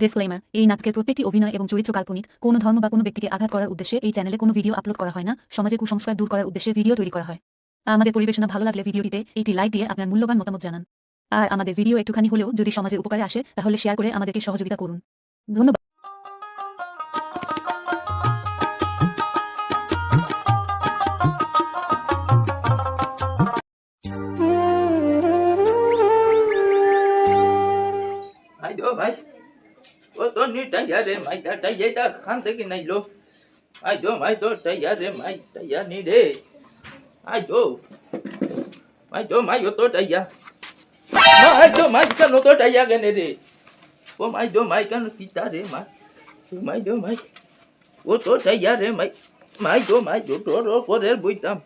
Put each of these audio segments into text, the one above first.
Disclaimer, এই নাটকের প্রত্যেকটি অভিনয় এবং চরিত্র কাল্পনিক। কোনো ধর্ম বা কোনো ব্যক্তিকে আঘাত করার উদ্দেশ্যে এই চ্যানেলে কোনো ভিডিও আপলোড করা হয় না। সমাজে কুসংস্কার দূর করার উদ্দেশ্যে ভিডিও তৈরি করা হয়। আমাদের পরিবেশনা ভালো লাগলে ভিডিওটিতে একটি লাইক দিয়ে আপনার মূল্যবান মতামত জানান। আর আমাদের ভিডিও একটুখানি হলেও যদি সমাজের উপকারে আসে তাহলে শেয়ার করে আমাদেরকে সহযোগিতা করুন। ধন্যবাদ। Mày vô mày. Tôi ní trái giá để mày ta trái giấy ta khăn tới cái này luôn. Mày vô mày tôi trái giá để mày trái giá ní đi. Mày vô. Mày vô mày vô tôi trái giá. Mày vô mày cái nó tôi trái giá cái này đi. Cô mày vô mày cái nó kita để mày. Mày vô mày. Cô tôi trái giá để mày. Mày vô mày vô đó có để buổi tâm.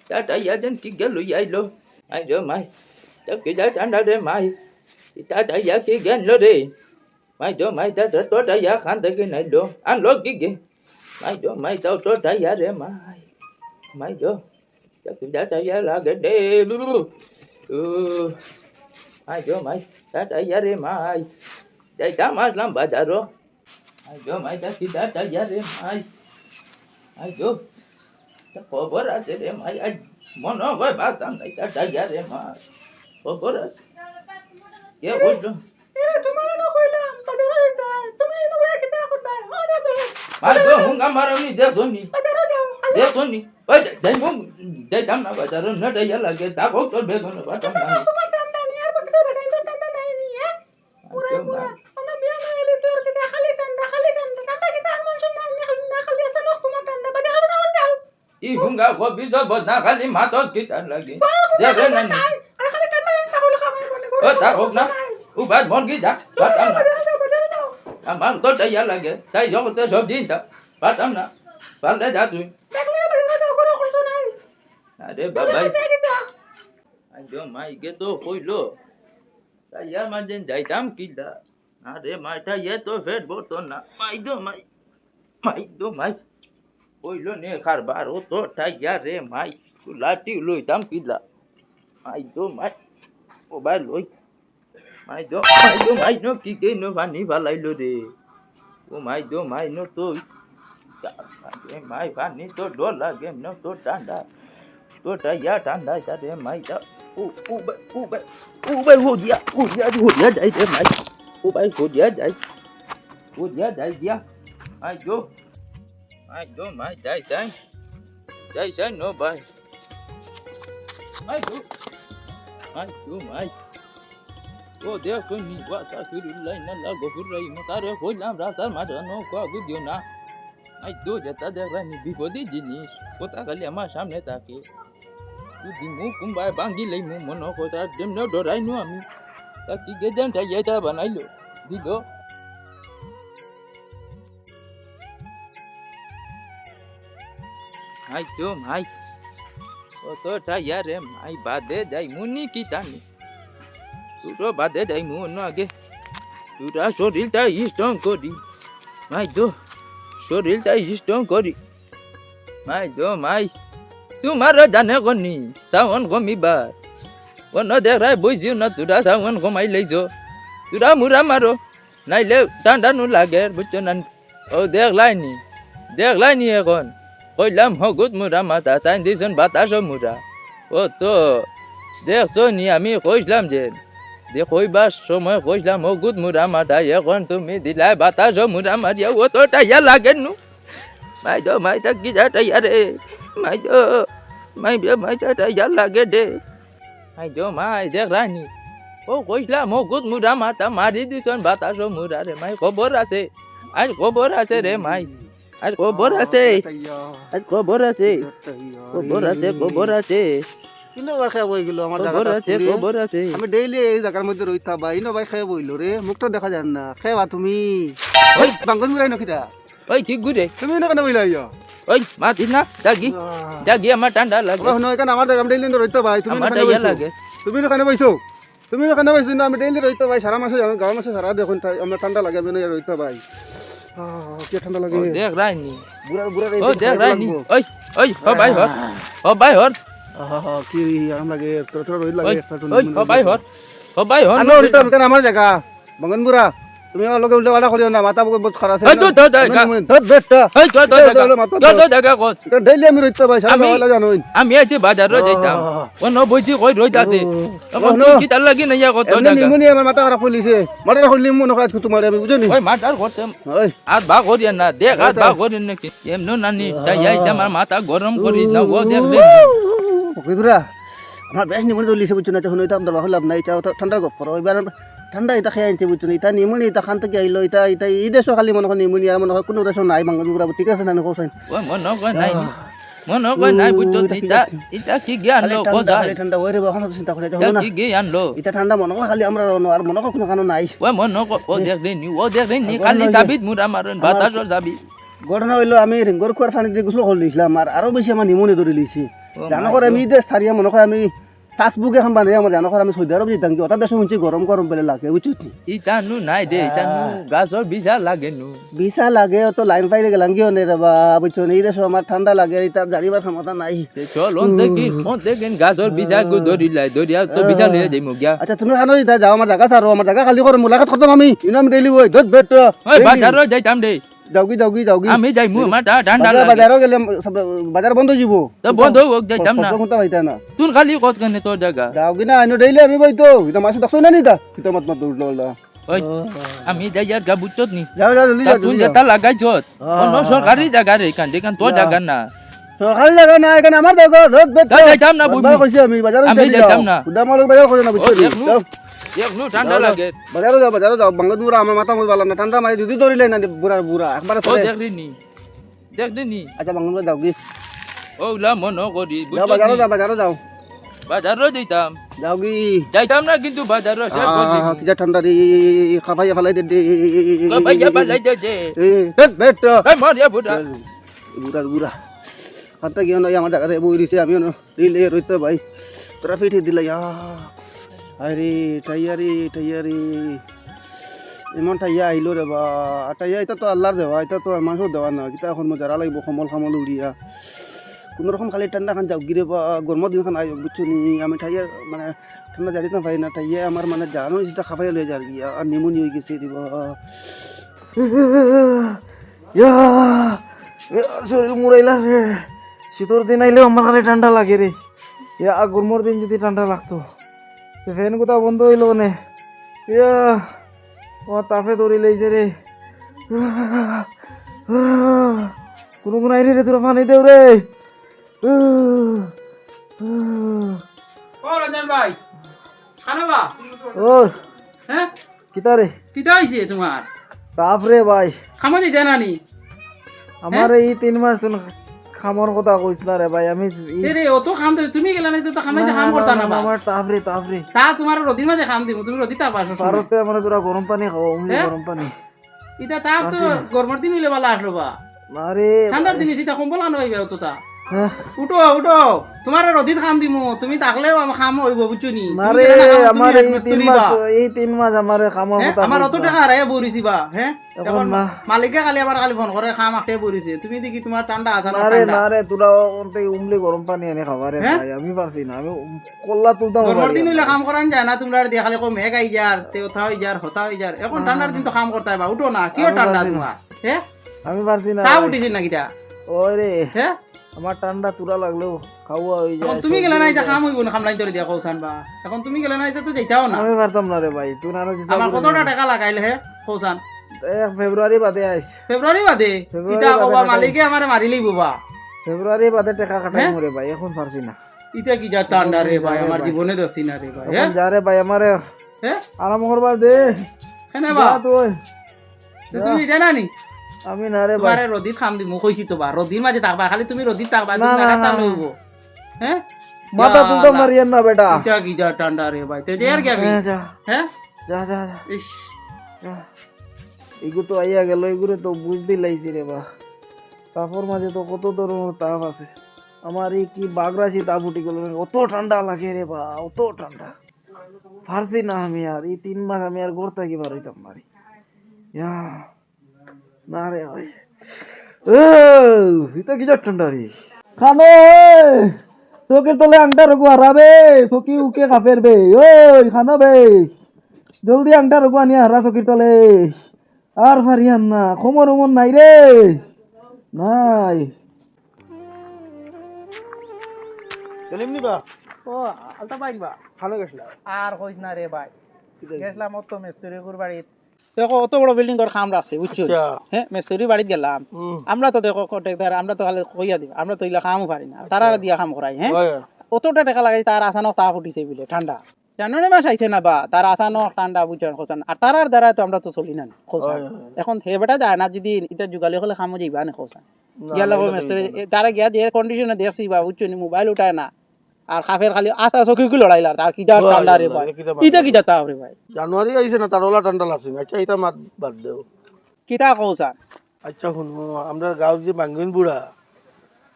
Ta trái giá đến kia cái lưỡi dây luôn. Mày vô mày. Chắc cái giá trả để mày. Ta trả giá kia cái nó đi. Mày cho mày ta trả giá khăn tới cái này luôn. Anh nói cái gì? Mày cho mày tao trả giá để mày. Mày cho. Chắc tôi trả giá là cái đi. Mày cho mày ta trả giá để mày. Đây ta mà làm bà trả rồi. Mày cho mày ta chỉ trả giá để mày. Mày cho. Ta có bớt ra để mày anh. Muốn nó với bà tao này ta trả giá để mày. Có bớt ra. Yeah, what do? তোমার না কইলাম বাজারে যাইতা তুমি না ওই কিতা করতা আরে বে Mày cho không cảm ơn đi để xuống đi. বাজারে যাও Để xuống đi. Ôi để muốn để tắm nào bà trả nó đây là cái ta có cho bé con nó bắt tắm nào. তোমার টান্ডা নি আর বকতে বাড়াই তো টান্ডা নাই নি পুরা পুরা মানে বিয়া না এলে তোর কিতা খালি টান্ডা টান্ডা কিতা আমার শুন না খালি আছে না তোমার টান্ডা বাজারে যাও Y không gặp có biết sao bớt na cái mà tôi cái chuyện là gì. Để lên này. আর খালি টান্ডা হলো খাবার বলে Ta không na. U bắt món cái đã. Bắt tắm nào. বাজারে যাও Mà tôi chạy ra là cái. Chạy gió tôi sớm đi ta. Bắt tắm nào. Bắt lấy đã tụi. দেখলে বাজারে যাও কোনো কষ্ট নাই Để bà bay. কিতা Anh cho mày cái tôi khôi lô. Ta giá mà đến chạy tắm kia đã. Để mày ta giá tôi phết bố tôi nè. Mày đó mày. Mày đó mày. Khôi lô nè khár bà rô tôi ta giá để mày. Tôi lá tiêu lùi tắm kia đã. Mày đó mày. Ô bà lùi. Mày đó mày nó kia nó phản ní phản lại lùi đi. Ô mày đó mày nó tôi. Mày phản ní tôi đó là game nó tôi tràn đã. Tôi trả giá tràn đã trả để mày đó. Ô bà hụt giá đấy để mày. Ô bà hụt giá đấy. Hụt giá đấy giá. Mày vô. Mày vô mày chạy sáng. Chạy sáng nó bay. Mày vô. Mày vô mày. Ô đeo con nhìn quá ta cứ đi lấy nó là bộ phút rồi mà ta đeo khối làm ra ta mà nó qua video na. Mày vô cho ta đeo ra nhìn bị phốt đi gì. Cô ta cái mà saamne ta kia. Tu di mu cũng bài bang đi lấy mu mà nó cô ta đem nó đồ đấy nữa mi. Ta chỉ cái đem trái giấy ta bán ấy luôn. Đi đó. Mày cho mày. Ô tôi trả giá để mày bà để dạy mu ní kita ní. Tu đó bà để dạy mu nó kia. Tu đã số điል ta istong có đi. Mày đó. Số điل ta istong có đi. Mày đó mày. Tu mara dane con ni. Sao con có mi bà. Con nó đẹp ra bôi xíu nó tu đã sao con có mày lấy rồi. Tu đã mua ra mà rồi. Này leo tan đã nó là ghé bút cho nên. Ô đẹp lại ni. Đẹp lại ni con. Khôi làm họ gút mua ra mà ta tan đi sân bà ta số mua ra. Ô tô. Đẹp số ni à mi khôi làm gì. Để khôi bà số mà khôi làm họ gút mua ra mà ta vậy con tu mi đi lại bà ta số mua ra mà vậy. Ô tô ta giá là cái nó. Mày cho mày ta kia giá trả giá đây. Mày cho mày biết mày trả giá là cái đấy. Mày cho mày đẹp ra ni. Ô khôi làm họ gút mua ra mà ta mà đi đi sân bà ta số mua ra để mày có bớt ra xe. Anh có bớt ra xe để mày. Anh có bớt ra xe. Anh có bớt ra xe. Có bớt ra xe, có bớt ra xe. ইনো ভাই খাই বই গেল আমার Có জায়গা bớt ra xe, có bớt ra xe. আমি daily এই জায়গার মধ্যে রইতা বা ইনো ভাই খাই বইল রে মুখটা দেখা যায় না খাইবা তুমি ওই বাঙ্গন মুরাই নকিতা Ôi chị cứ đi. তুমি ইনো কেন বইলা ইয়া Ôi mà tin na, dagi আমার ঠান্ডা লাগে। ওই নয় কেন আমার জায়গা আমি ডেইলি রইতা ভাই তুমি আমার কেন ইয়া বইছো লাগে। তুমি কেন বইছো তুমি কেন বইছো না আমি ডেইলি রইতা ভাই সারা মাসে গাঁও মাসে সারা দেখুন আমার ঠান্ডা লাগে আমি রইতা ভাই কি ঠান্ডা লাগে Ôi দেখ রাই নি। বুড়া বুড়া Ôi দেখ রাই নি। Ôi bay hốt. Bay hốt. কি আরাম লাগে তোর তোর রই লাগে Ôi bay hốt. Bay hốt. আনো রইতা কেন আমার জায়গা বাঙ্গন বুড়া তুমি আমার লগে উল্টা পাল্টা করিও না, মাথা বহুত খারাপ আছে। এই তো দেখা ধর বেটা, এই তো দেখা কত ডেইলি আমি রইতে ভাই, সারা বাবা জানো। আমি আইছি বাজারে যাইতাম অন্য বইছি কই রইত আছে এখন no. কি তার লাগি না কত এমনি জায়গা নিমুনি আমার মাথা খারাপ হইলিছে, মাথা খুললি মনে হয় তোমার আমি বুঝনি। ওই মাটার করতাম ওই আর বা করিয়া না দেখ আর বা করি নাকি এমন নানি তাই আইছে আমার মাথা গরম করি না ও দেখ দেখ কইবরা আমার বেশ নিমুনি দলিছে বুঝছো না, তখন ওইটা দরবার হলাম না, এটা ঠান্ডা গপ করো এবার। ঠান্ডা এটা খেয়ে আনছে বুঝছো, এটা নিমুনি এটা খান থেকে আইলো, এটা এটা এই দেশও খালি মনে হয় নিমুনি, আর মনে হয় কোনো দেশও নাই বাঙ্গালুরা, ঠিক আছে না কোসাইন? ওই মন কই নাই মন কই নাই বুঝছো এটা এটা কি জ্ঞান লো কথা ঠান্ডা ওই রে বাখন চিন্তা করে যাও না, কি জ্ঞান লো এটা ঠান্ডা মনে হয় খালি আমরা আর মনে হয় কোনো কারণ নাই। ওই মন ও দেখ দেনি ও দেখ দেনি খালি যাবি মুরা মারন বাতাসর যাবি ঘটনা হইলো আমি রিঙ্গর কুয়ার পানি দিয়ে গোসল করে লিখলাম, আর আরো বেশি আমার নিমুনি ধরে লিছি। জানো করে আমি দেশ ছাড়িয়া মনে হয় আমি ফেসবুকে এখন বানাই আমার, জানো করে আমি সৌদি আরব যেতাম কি ওটা দেশে শুনছি গরম গরম বেলে লাগে বুঝছো। ইটা নু নাই দে ইটা নু গাছর বিজা লাগে নু বিছা লাগে তো লাইন পাইলে গেলাম কি হনে রে বা বুঝছো, এই দেশে আমার ঠান্ডা লাগে, এটা জানিবার ক্ষমতা নাই। চল on দেখেন গাছর বিজা গো ধরি লাই ধরিয়া তো বিজা লইয়া যাইমু গিয়া আচ্ছা তুমি কেন এটা যাও, আমার জায়গা ছাড়ো, আমার জায়গা খালি করো, মুলাকাত করতাম আমি ইনাম ডেইলি ওই দত বেট ওই বাজারও যাইতাম দে যাওগি যাওগি যাওগি আমি যাইমু আমার ঠান্ডা লাগে বাজারও গেলে বাজার বন্ধ হয়ে যাব, তো বন্ধ হোক যাইতাম না কোনটা পাইতা না তুই খালি কত কেন তোর জায়গা যাওগি না আইনো ডেইলি আমি বইতো, এটা মাছ দেখছো না নিতা কিতা মত মত উল্টো ওই আমি যাই আর গা বুঝছত নি যাও যাও জলদি যাও তুই যেটা লাগাইছত অন্য সরকারি জায়গা রে কান দেখান তোর জায়গা না সরকারি জায়গা না, এখানে আমার জায়গা দত বেট যাইতাম না বুঝবি কইছি আমি বাজারে আমি যাইতাম না উদামল বাজার করে না বুঝছো, দেখনু ঠান্ডা লাগে বাজারে যাও বাঙ্গালুরা আমার মাথা মত ভালো না, ঠান্ডা মাই যদি ধরিলে না বুড়া বুড়া একবার ও দেখলি নি আচ্ছা বাঙ্গালুরা যাও কি ওলা মন করি যাও বাজারে যাও বাজারও যাইতাম যাও কি যাইতাম না কিন্তু বাজারও শেষ করলি কিটা ঠান্ডা রে খাবাই ফেলাই দে ভাইয়া বালাই দে বেট এই মারিয়া বুড়া বুড়া বুড়া হাতে গিয়ে নয় আমার জায়গাতে বই দিছে, আমিও রিলে রইতে ভাই তোরা ফিটে দিলে আরে টাইয়ারি ইমান টাইয়া আহিলো রে বা, টাইয়া এটা তো আল্লাহর দেওয়া, এটা তো মানুষের দেওয়া না, কিতা এখন মজারা লাগবো সমল খামল উড়িয়া কোনো রকম খালি ঠান্ডা খান যাও গিরে বা গরমের দিন খান আই বুঝছো নি, আমি টাইয়া মানে ঠান্ডা জানি না পাই না, টাইয়া আমার মানে জানো যেটা খাবাই লয়ে যার গিয়া আর নিমুনি হয়ে গেছে দিবা শরীর মুরাইলা রে, শীতর দিন আইলেও আমার খালি ঠান্ডা লাগে রে, গরমের দিন যদি ঠান্ডা লাগতো ফ্যান কোথাও বন্ধ হইলো নে, আমার তাপে দৌড়ি লাইছে রে, কোনো কোনো আইরে রে তোরা পানি দেও রে। ও রঞ্জন ভাই খানা বা ও হ্যাঁ কিতা রে কিটা হইছে তোমার তাপ রে ভাই, খামো দিতে নানি আমার এই 3 মাস তুমি খামর কথা কইছ না রে ভাই, আমি রে অত খাম তো তুমি গেলা নাই তো খামাই খাম করতা না বা আমার তাপ রে তা তোমার রদির মাঝে খাম দিব তুমি রদিতা পাছো পারস্তে আমার তোরা গরম পানি খাও, অমনি হ্যাঁ? গরম পানি এটা তাপ তো গরমের দিন হইলে বালা আসলো বা আরে ঠান্ডার দিনে যেটা কম্বল আনো হইবে তো তা হ্যাঁ, উঠো তোমার রদিত খাম দিমু তুমি থাকলেও খাম হইব বুঝছো নি মারে আমার এই 3 মাস আমার খামর কথা আমার অত টাকা হারাই বরিছি বা হ্যাঁ এখন এখন মা মালিকে খালি ফোন করে খাম আটে বরিছে তুমি দেখি তোমার ঠান্ডা আছে না আরে ঠান্ডা না রে তোরা ওনতে উমলে গরম পানি এনে খাবা রে হ্যাঁ? ভাই, আমি পারছি না, আমি কল্লা তুলতাম গরমের দিন হইলে কাম করান যায় না তোমরা দিয়ে খালি কো মেঘ আই যার তে কথা হই যার হতা হই যার এখন ঠান্ডার দিন তো কাম করতে হবে উঠো না কিও আমি ঠান্ডা পারছি না। তোমার হ্যাঁ আমি পারছি না তা ভাই। উঠিছিস না কিটা ওই রে হ্যাঁ আমার ঠান্ডা তুরা লাগলো খাওয়া হয়ে এখন যায়, তুমি গেলে সর্দি নাই হয়ে যা যায়। কাম হইব না খামলাইন ধরে দিয়া কৌসান বা এখন তুমি গেলে নাই তো যাইতাও না আমি পারতাম না রে ভাই, তুই না আমার কতটা টাকা লাগাইলে হে কৌসান ফেব্রুয়ারি বাদে আইস, ফেব্রুয়ারি বাদে ফেব্রুয়ারি ইটা বাদে বাবা টাকা মালিকে আমারে মারি লইব বা ফেব্রুয়ারি বাদে টাকা কাটাই হ্যাঁ? মরে ভাই, এখন পারছি না, ইটা কি যা ঠান্ডা রে ভাই রে আমার ভাই। জীবনে দছি না রে ভাই এখন হ্যাঁ যা রে ভাই আমারে হ্যাঁ আরাম করবার দে, কেনে বা যা তুই তো তুমি এটা না নি আমি না রে ভাই, তোমারে রদিত খাম দিমু কইছি তো বা রদির মাঝে থাকবা খালি তুমি রদিত থাকবা না, তুমি না, টাকা না, না। লইব হ্যাঁ মাথা তুলতাম না রিয়ান না বেটা, ইটা কি যা ঠান্ডা রে ভাই তে আর কি আমি হ্যাঁ, যা হ্যাঁ যা যা যা, ইস যা। এগু তো আইয়া গেল, এগুলো তো বুঝতে লাইছি রে বা, তাপর মাঝে তো কত ধরনের তাপ আছে, আমার এই কি বাগরাছি তাপ উঠি গেল, অত ঠান্ডা লাগে রে বা, অত ঠান্ডা পারছি না আমি আর এই 3 মাস আমি আর ঘর থাকি বার হইতাম পারি না রে ভাই, এটা কি যা ঠান্ডা রে খানো চোখের তলে আংটা রঘু হারাবে চকি উকে কাপের বে ওই খানো বে জলদি আংটা রঘু আনিয়া হারা চকির তলে আর পারিয়ান না খমর উমর নাই রে নাই সেলিম নিবা ও আলতা পাইবা খানো গেছলা আর কইস না রে ভাই গেছলাম অত মেস্তুরিগুর বাড়িত দেখো অত বড় বিল্ডিং ঘর খাম রাখছে বুঝছো আচ্ছা। হ্যাঁ মেস্তুরি বাড়িত গেলাম আমরা তো দেখো কন্ট্রাক্টর আমরা তো খালি কইয়া দিব আমরা তো ইলা কামও পারি না তারা দিয়া কাম করাই হ্যাঁ অতটা টাকা লাগাই তার আসানক তা ফুটিছে বলে ঠান্ডা জানুয়ারি মাস আইছে না বা তার আসানক ঠান্ডা বুঝছেন খোঁচান আর তারার দ্বারা তো আমরা তো চলি না খোঁচান এখন হে বেটা যায় না যদি এটা যুগালি হলে খামো যাইবা না খোঁচান গিয়া লাগো মেস্তুরি তারা গিয়া দিয়ে কন্ডিশনে দেখছি বা বুঝছো নি মোবাইল উঠায় না আর খাফের খালি আস্তা চকিগুলো লড়াইলার আর কি যা ঠান্ডা রে ভাই ইটা কি যাতা রে ভাই জানুয়ারি আইছে না তার ওলা ঠান্ডা লাগছে না আচ্ছা এটা মাত বাদ দেও কিতা খোঁচান আচ্ছা শুনো আমরা গাঁৱৰ যে বাঙ্গিন বুড়া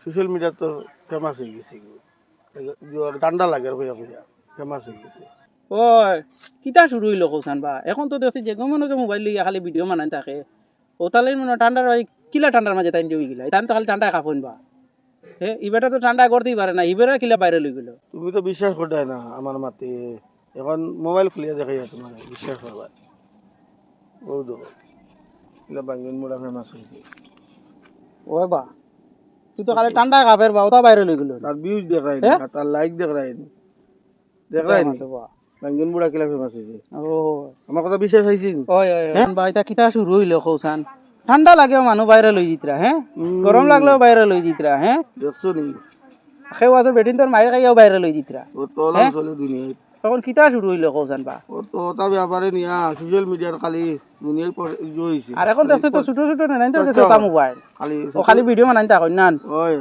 সোশ্যাল মিডিয়া তো ফেমাস হয়ে গেছে ঠান্ডা লাগে কইয়া কইয়া ফেমাস হয়ে গেছে ওই কিতা শুরু হইলো খোঁচান বা এখন তো দেখছি যে গমনকে মোবাইল লইয়া খালি ভিডিও বানাই থাকে ও তাহলে মনে ঠান্ডার ভাই কিলা ঠান্ডার মাঝে তাই জমি গিলা তাই তো খালি ঠান্ডায় কাপন বা হে ইবেটা তো ঠান্ডা করতেই পারে না ইবেরা কিলা বাইরে লই গেল তুমি তো বিশ্বাস করতে না আমার মাতে এখন মোবাইল খুলিয়া দেখাই তোমার বিশ্বাস করবা ও দেখো এগুলা বাঙ্গিন বুড়া ফেমাস হয়েছে ওই বা তুই তো খালি ঠান্ডা কাপের বা ওটা বাইরে লই গেল তার ভিউজ দেখাই না তার লাইক দেখাই না দেখাই না বাঙ্গিন বুড়া কিলা ফেমাস হয়েছে ও আমার কথা বিশ্বাস হয়েছে ওই ওই বা এটা কিতা শুরু হইলো খোঁচান ঠান্ডা লাগেও মানুষ বাইরে লই জিতরা হ্যাঁ গরম লাগলেও বাইরে লই জিতরা হ্যাঁ দেখছো নি সেও আছে বেটিন তোর মায়ের খাইয়াও বাইরে লই জিতরা ও তোলা চলে দুনিয়ায় তখন কিতা শুরু হইলো খোঁচান বা ও তো ওটা ব্যাপারে নিয়া সোশ্যাল মিডিয়ার খালি দুনিয়ায় হয়েছে আর এখন দেখছে তো ছোট ছোট নাই তো দেখছে তা মোবাইল খালি ও খালি ভিডিও বানাই তা কই নান ওই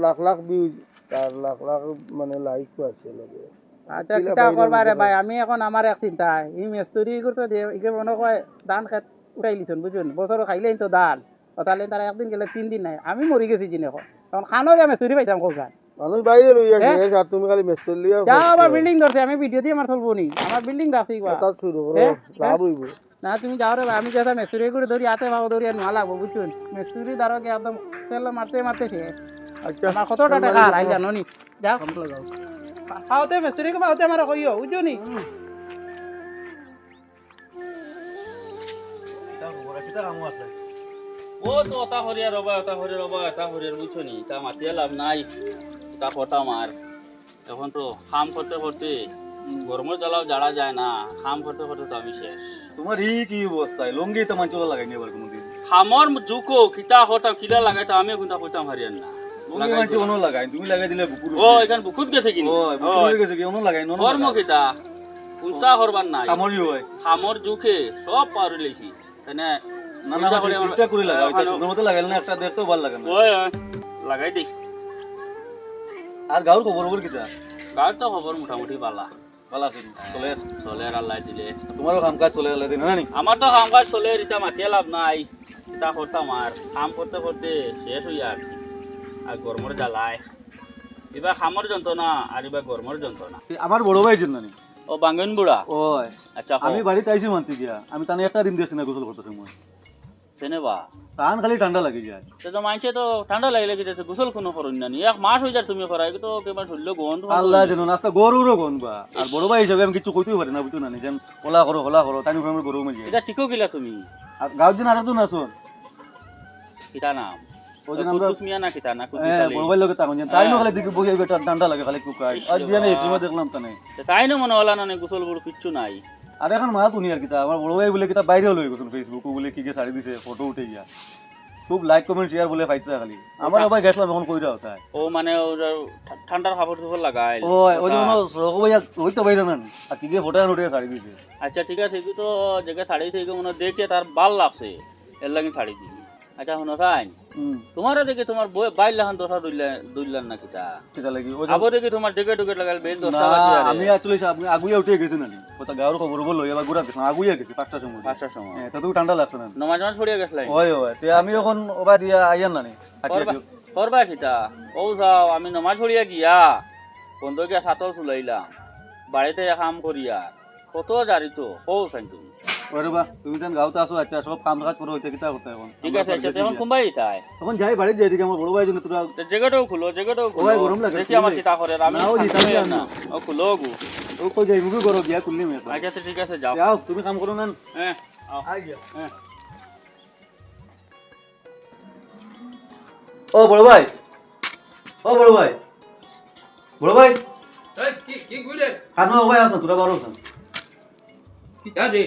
লাখ লাখ ভিউজ তার লাখ লাখ মানে লাইক আছে লাগে আচ্ছা চিন্তা করবা রে ভাই আমি এখন আমার এক চিন্তা ই মেস্তুরি করতে দে ইকে মনে কয় ধান খেত উঠাই লিছন বুঝুন বছর খাইলেই তো ধান তাহলে তারা একদিন গেলে 3 দিন নাই আমি মরি গেছি জিনে এখন খানো যা মেস্তুরি পাইতাম কোথায় মানুষ বাইরে লই আসে আর তুমি খালি মেস্তুর লিয়া যা আবার বিল্ডিং ধরছে আমি ভিডিও দিয়ে আমার চলবো নি আমার বিল্ডিং রাখছি কথা শুরু করো লাভ হইব না তুমি যাও রে ভাই আমি যেটা মেস্তুরি করে ধরি হাতে ভাব ধরি আর নোয়া লাগবো বুঝুন মেস্তুরি দ্বারা একদম তেল মারতে মারতে শেষ আচ্ছা আমার কতটা টাকা আর আই জানো নি যাও খাওতে মেস্তুরি কে খাওতে আমার কইও বুঝছো নি ও তো ওটা হরিয়া রবা এটা হরিয়ার বুঝছো নি তা মাতিয়ে লাভ নাই তা কটা মার এখন তো খাম করতে করতে গরমের জ্বালাও জ্বালা যায় না খাম করতে করতে তো আমি শেষ তোমার কি অবস্থায় লঙ্গি তো মাঞ্চল লাগাইনি এবার কোনোদিন খামর জুকো কিতা হতাম কিলা লাগাইতাম আমি কোনটা কইতাম হারিয়ান না লঙ্গি মাঞ্চল কোনো লাগাই তুমি লাগাই দিলে বুকুর ও এখান বুকুত গেছে কিনি ও বুকুর হয়ে গেছে কি ono লাগাই নো কর্ম কিতা কোনটা করবার নাই কামড়ি হয় খামর জুকে সব পার লইছি মানে না না ঠিকঠাক করে লাগাই এটা সুন্দর মতো লাগাইলে না একটা দেখতেও ভালো লাগে না ওই লাগাই দিই আর গাঁর খবর কিতা গাঁর তো খবর মোটামুটি পালা ভালো আছে চলে চলে আর আল্লাহ দিলে তোমারও কাম কাজ চলে আল্লাহ দিন না নি আমার তো কাম কাজ চলে রিতা মাতিয়ে লাভ নাই এটা করতাম আর কাম করতে করতে শেষ হইয়া আসছি আর গরমের জ্বালায় এবার খামর যন্ত্রণা আর এবার গরমের যন্ত্রণা আমার বড় ভাই জন্য নি ও বাঙ্গন বুড়া ওই আচ্ছা আমি বাড়িতে আইছি মানতে গিয়া আমি তানে একটা দিন দিয়েছি না গোসল করতে সময় সেনেবা তান খালি ঠান্ডা লাগি যায় তো মানছে তো ঠান্ডা লাগলে কি গোসল কোনো করুন না এক মাস হয়ে যায় তুমি করাই তো কেবার শুনলে গন্ধ আল্লাহ যেন নাস্তা গরুরও গনবা আর বড় ভাই হিসাবে আমি কিছু কইতেও পারি না বুঝছো না যেন হলা করো তানি ফ্যামিলি গরু মাঝে এটা ঠিকও গিলা তুমি আর গাঁও দিন আরো তো না শোন কিতা নাম ওই দিন আমরা কুদ্দুস মিয়া না কিতা না কুদ্দুস আলী বড় ভাই লোকে তখন তাই না খালি দিকে বসে বেটা ঠান্ডা লাগে খালি কুকাই আজ বিয়ানে এক্সিমা দেখলাম তানে তাই না মনে হলা না গোসল বড় কিচ্ছু নাই আর এখন মা তুনি আর কিতা আমার বড় ভাই বলে কিতা বাইরে লই গেছেন ফেসবুক বলে কি শাড়ি দিছে ফটো উঠে গিয়া খুব লাইক কমেন্ট শেয়ার বলে ফাইতরা খালি আমার ভাই গেছলাম এখন কইরা হতা ও মানে ঠান্ডার কাপড় চোপড় লাগাই ওই জন্য রক ভাই ওই তো বাইরে না আর কি ফটো উঠে শাড়ি দিছে আচ্ছা ঠিক আছে তো জায়গা শাড়ি থেকে মনে দেখে তার ভাল লাগছে এর লাগি শাড়ি দিছি আচ্ছা শুনো তাই তোমারও দেখে তোমার বাইর লাখান দশা দুইলান না কিতা কিতা লাগি আবো দেখে তোমার টিকেট টিকেট লাগাল বেশ না 10টা বাজে আমি আসলে আপনি আগুইয়া উঠে গেছেন নানি কথা গাঁর খবর বললো এবার গুড়া গেছেন আগুইয়া গেছে 5টার সময় 5টার সময় হ্যাঁ তো ঠান্ডা লাগছে না নমাজ ছড়িয়ে গেছলাই ওই তে আমি এখন ওবা দিয়া আইয়ান নানি করবা কিতা ও যাও আমি নমাজ ছড়িয়া গিয়া বন্ধ গিয়া সাতল চুলাইলাম বাড়িতে কাম করিয়া কত জারি তো ও চাই তুমি ওরে বা তুমি যেন গাঁওতে আসো আচ্ছা সব কাম কাজ করো হইতে কিতা করতে এখন ঠিক আছে আচ্ছা এখন কুম্বাই তাই তখন যাই বাড়ি যাই দিকে আমার বড় ভাই জন্য তোরা জায়গাটাও খুলো ওই গরম লাগে দেখি আমার কিতা করে আমি না, ও দিতাম না। ও খুলো গু ও কই যাই মুখে করো গিয়া কুল্লি মে আচ্ছা ঠিক আছে যাও যাও তুমি কাম করো না হ্যাঁ ও বড় ভাই, ও বড় ভাই, বড় ভাই, এই কি কি গুলে হানো ভাই আছো তোরা বড় আছো। কি রে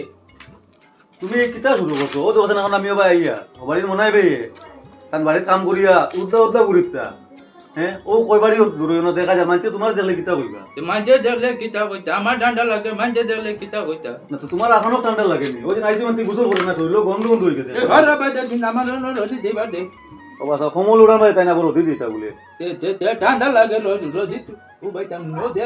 তুমি কিতা শুরু করছো? ও তো কথা না আমিও ভাই আইয়া ও বাড়ির মনে হয় ভাই কারণ বাড়ির কাম করিয়া উদ্দা উদ্দা করিতা। হ্যাঁ ও কই বাড়ি দূরে না দেখা যায় মানতে তোমার দেখলে কিতা কইবা মাঝে দেখলে কিতা কইতা আমার ঠান্ডা লাগে মাঝে দেখলে কিতা কইতা না তো তোমার এখনো ঠান্ডা লাগেনি। ওই দিন আইসি মানতে গোসল করে না শরীর গন্ধ গন্ধ হয়ে গেছে। এ ঘর বাইতে দিন আমার রোদি দেবা দে ও বাসা কমল উড়ান ভাই তাই না বড় দিদি তা বলে তে ঠান্ডা লাগে রোদি ও বাইতাম রোদে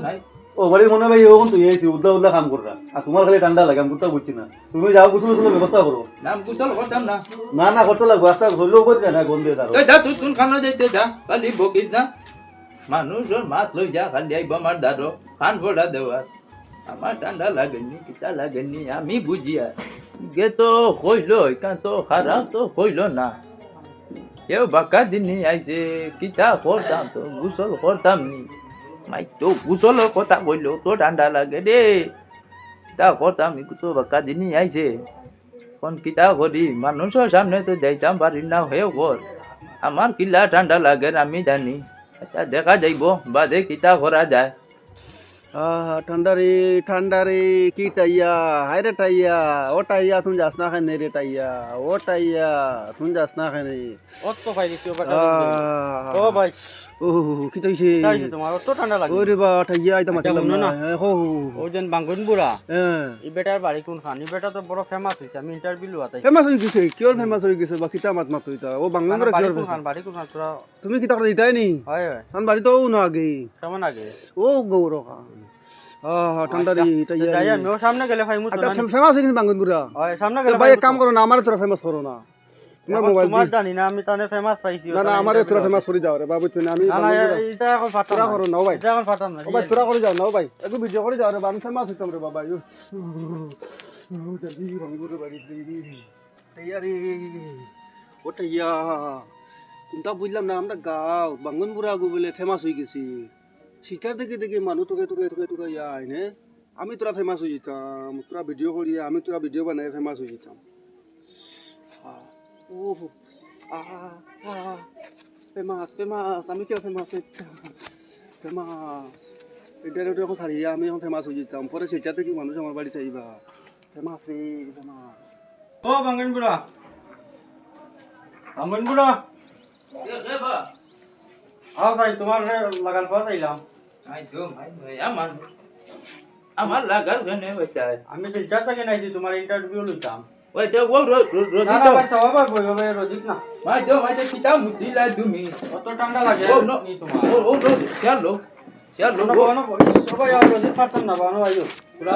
নাই ও বাড়ির মনে ভাই ও তুই আইসি উদ্দা উদ্দা কাম কররা আর তোমার খালি ঠান্ডা লাগে আমি কোথাও বুঝছি না। তুমি যাও গোসল গোসল ব্যবস্থা করো। নাম কুতল করতাম না না না করতে লাগবো আস্তে শরীর উপর যায় না গন্ধে তার। যা তুই তুন খানো যাইতে যা খালি বকিস না মানুষের মাছ লই যা খালি আইব আমার দাঁড়ো খান ভোড়া দেওয়ার আমার ঠান্ডা লাগেনি কিতা লাগেনি আমি বুঝিয়া গে তো কইল এখান তো খারাপ তো কইল না কেউ বাঁকা দিনই আইসে কিতা করতাম তো গুসল করতাম নি মাই তো গুসলের কথা কইল তো ঠান্ডা লাগে রে তা করতাম তো বাঁকা দিনই আইসে কোন কিতা করি মানুষের সামনে তো যাইতাম পারি না হয়েও কর আমার কিলা ঠান্ডা লাগে আমি জানি আচ্ছা দেখা যাইব বাদে কিতা করা যায় ঠান্ডা রে কি টাইয়া হায় রে টাইয়া ও টাইয়া তুমি যাস না খাই রে টাইয়া ও টাইয়া তুমি যাস না খাই অত ভাই ও ভাই ও কি তাইছে তোমার অত ঠান্ডা লাগে ওরে বা টাইয়া আইতা মাতিলাম না হো ওই যেন বাঙ্গুন বুড়া হ্যাঁ ই বেটার বাড়ি কোন খান ই বেটা তো বড় ফেমাস হইছে আমি ইন্টারভিউ লওয়াতাই ফেমাস হয়ে গেছে কিয়র ফেমাস হয়ে গেছে বা কিতা মাত মাত হইতা ও বাংলা করে বাড়ি কিয়র কোন খান বাড়ি কোন খান তোরা তুমি কিতা করে দিতাই নি হয় হয় আন বাড়ি তো না আগে কেমন আগে ও গৌর খান ঠান্ডা রে টাইয়া যাই আমিও সামনে গেলে ভাই মুত ফেমাস হয়ে গেছে বাঙ্গুনপুরা হয় সামনে গেলে ভাই এক কাম করো না আমার তোরা ফেমাস করো না তোমার মোবাইল তোমার জানি না আমি তানে ফেমাস পাইছি না না আমার তোরা ফেমাস করে যাও রে বাবু তুমি আমি না না এটা এখন ফাটাম তোরা না করো না ভাই এটা এখন ফাটাম না ও ভাই তোরা করে যাও না ভাই একটু ভিডিও করে যাও রে আমি ফেমাস হইতাম রে বাবা ইউ জলদি রংপুরে বাড়ি টাইয়া রে ও টাইয়া কোনটা বুঝলাম না আমরা গাঁও বাঙ্গনপুরা গো বলে ফেমাস হয়ে গেছি সিটার দেখে দেখে মানুষ তোকে তোকে তোকে তোকে আয় নে আমি তোরা ফেমাস হয়ে যেতাম তোরা ভিডিও করি আমি তোরা ভিডিও বানাই ফেমাস হয়ে যেতাম ও ফেমাস ফেমাস আমি কেউ ফেমাস হইতাম ফেমাস এটা এখন ছাড়িয়ে আমি এখন ফেমাস হয়ে যেতাম পরে সেটা থেকে মানুষ আমার বাড়িতে আইবা ফেমাস রে ফেমাস ও বাঙ্গুন বুড়া বাঙ্গুন বুড়া আও ভাই তোমার লাগান পাওয়া যাইলাম আমার লাগার কেন বেচায় আমি শিলচর থেকে নাইছি তোমার ইন্টারভিউ লইতাম ওই তো ও না রোদি না তো ভাই সবাই বই রোদিত না মাই তো কিতা মুতিলা তুমি অত ঠান্ডা লাগে ও নো নি তোমার ও চলো চলো সবাই আর রোদিত পারতাম না বানো আইও তোরা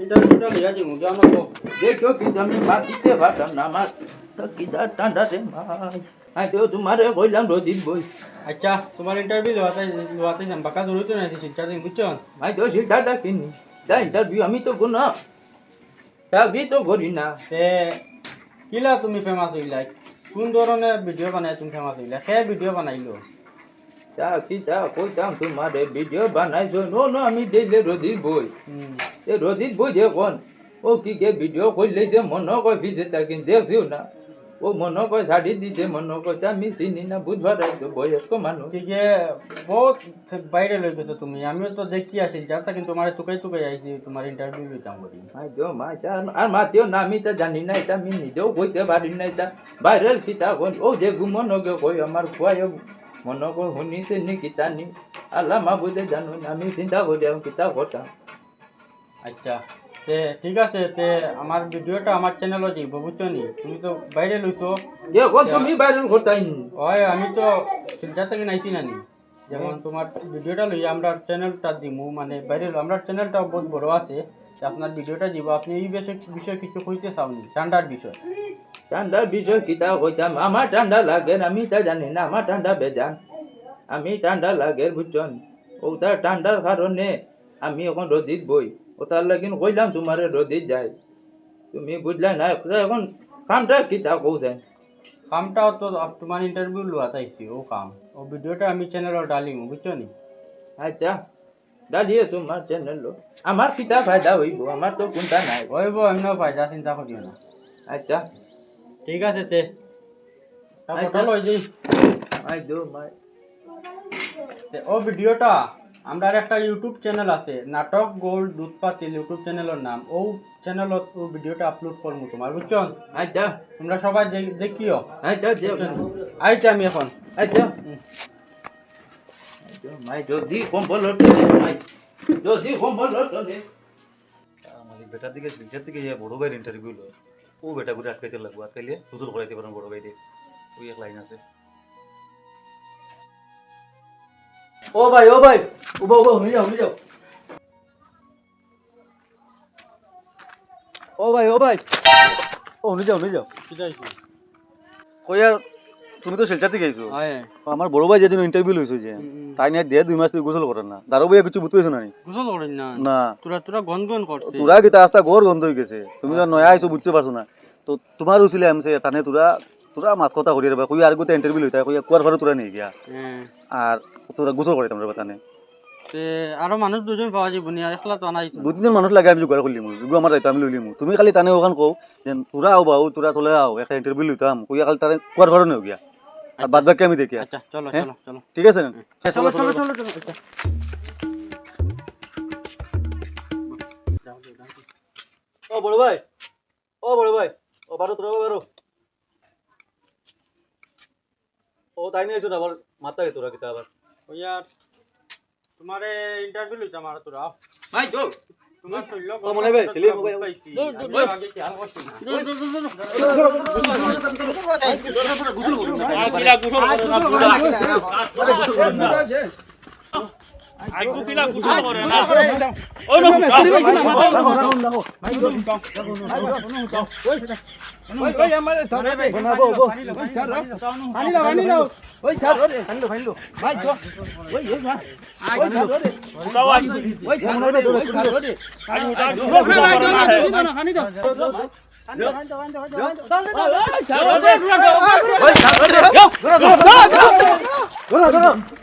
ইন্টারভিউটা লিয়া দিমু জানো তো দেখো কি আমি মাটিতে পারতাম না আমার তো কিতা ঠান্ডা রে ভাই আই তো তোমারে কইলাম রোদিন বই আচ্ছা তোমার ইন্টারভিউ লওয়াতে যাম বাকা জরুরি নাই শিলচর দিন বুঝছো আই তো সিদ্ধার্থ কিনি তা ইন্টারভিউ আমি তো কোনো চাকরি তো করি না তে কিলা তুমি ফেমাস হইলা কোন ধরনের ভিডিও বানাই তুমি ফেমাস হইলা কে ভিডিও বানাইলো তা কিতা কইতাম তোমারে ভিডিও বানাইছো নো আমি দিলে রোদির বই এ রোদিত বই দেখুন ও কি কে ভিডিও করলে যে মনে কয় ভিজে তাকে দেখছিও না ও মনে কয় শাড়ি দিছে মনে কয় আমি চিনি না বুঝবার বয়স্ক মানুষ ঠিক বহুত বাইরে লই গেছো তুমি আমিও তো দেখি আছি যাতা কিন্তু তোমার তুকাই আইছি তোমার ইন্টারভিউ লইতাম বলি আর মাতিও না আমি তা জানি না এটা আমি নিজেও কইতে পারি না এটা ভাইরাল কিতা কই ও যে মনে কই আমার খুয়াই মনে কয় শুনিছে নি কিতা নি আল্লাহ মা বুঝে জানো না আমি চিন্তা করি কিতা করতাম আচ্ছা তে ঠিক আছে তে আমার ভিডিওটা আমার চ্যানেলে দিব বুঝছো নি তুমি তো বাইরে লইছো দেখো তুমি ভাইরাল করতাই হয় আমি তো শিলচর থেকে নাইছি নানি যেমন তোমার ভিডিওটা লই আমরা চ্যানেলটা দিমু মানে বাইরে আমরা চ্যানেলটা বহুত বড় আছে আপনার ভিডিওটা দিব আপনি এই বিষয়ে কিছু কইতে চাওনি ঠান্ডার বিষয় ঠান্ডার বিষয় কিতা কইতাম আমার ঠান্ডা লাগে আমি তা জানি না আমার ঠান্ডা বেজান আমি ঠান্ডা লাগে বুঝছেন ওটা ঠান্ডার কারণে আমি এখন রোদিত বই ওটার লাগিন কইলাম তোমারে রোদিত যাই তুমি বুঝলে না এখন কামটা কিতা কৌছেন কামটাও তো তোমার ইন্টারভিউ লওয়া তাইছি ও কাম ও ভিডিওটা আমি চ্যানেলে ডালিম বুঝছো নি আচ্ছা ডালিয়ে তোমার চ্যানেল আমার কিতা ফায়দা হইব আমার তো কোনটা নাই হইব এমন ফায়দা চিন্তা করিও না আচ্ছা ঠিক আছে তে আচ্ছা। লই যাই মাই দো মাই ও ভিডিওটা আমরা একটা ইউটিউব চ্যানেল আছে নাটক গোল্ড দুধ পাতিল ইউটিউব চ্যানেলের নাম ও চ্যানেলত ও ভিডিওটা আপলোড করবো তোমার বুঝছো আচ্ছা তোমরা সবাই দেখিও আচ্ছা দেও আইছি আমি এখন আচ্ছা মাই যদি কম্বল হতো মাই যদি কম্বল হতো আমাদের বেটার দিকে নিচের দিকে ইয়ে বড় ভাইয়ের ইন্টারভিউ লো ও বেটা করে আটকাইতে লাগবো আটকাইলে হুজুর করাইতে পারেন বড় ভাই দিয়ে ওই এক লাইন আছে ও ভাই উবা উনি যাও ও ভাই উনি যাও কি চাইছি কই আর তুমি তো শিলচার থেকে আইছো আয় আমার বড় ভাই যেদিন ইন্টারভিউ লইছো যে তাই নিয়ে দিয়ে 2 মাস তুই গোসল করেন না দারো ভাই কিছু বুঝতেছো না গুছল করেন না না তোরা গন করছে তোরা কি আস্তা ঘর গন্ধ হয়ে গেছে তুমি তো নয়া আইছো বুঝতে পারছো না তো তোমার উচিলে আমছে তানে তোরা মাত কথা করি রে কই আর গোতে ইন্টারভিউ লইতা কই কোয়ার ঘরে তোরা নিয়ে গিয়া হ্যাঁ আর তোরা গোসল করে তোমরা তানে তে আরো মানুষ দুজন পাওয়া যাবে না একলা তো আনাই তো 2-3 জন মানুষ লাগে আমি জোগাড় করলিম যুগ আমার দায়িত্ব আমি লইলিম তুমি খালি তানে ওখান কও যে তোরা আও বাউ তোরা তোলে আও একটা ইন্টারভিউ লইতাম কই খালি তারে কোয়ার ঘরে নিয়ে গিয়া আর বাদ বাকি আমি দেখি আচ্ছা চলো হ্যাঁ? চলো চলো ঠিক আছে না চলো চলো চলো চলো ও বড় ভাই ও বারো তোরা বারো ও তাই নিয়ে আইছো না আবার মাথা গে তোরা কিতা আবার ওই আর তোমারে ইন্টারভিউ লইতাম আর তোরা মাই দো তোমার শৈল ও মনে ভাই, ছেলে, ও ভাই, ও। পাইছি আগে খেয়াল করছি না ওই আমার সামনে রে ওই ছাড় পানি লাও ওই ছাড় রে ভাই চো ওই ভাই ওই ছাড় রে ওই ছাড় রে ওই ছাড় রে পানি দাও ছাড় রে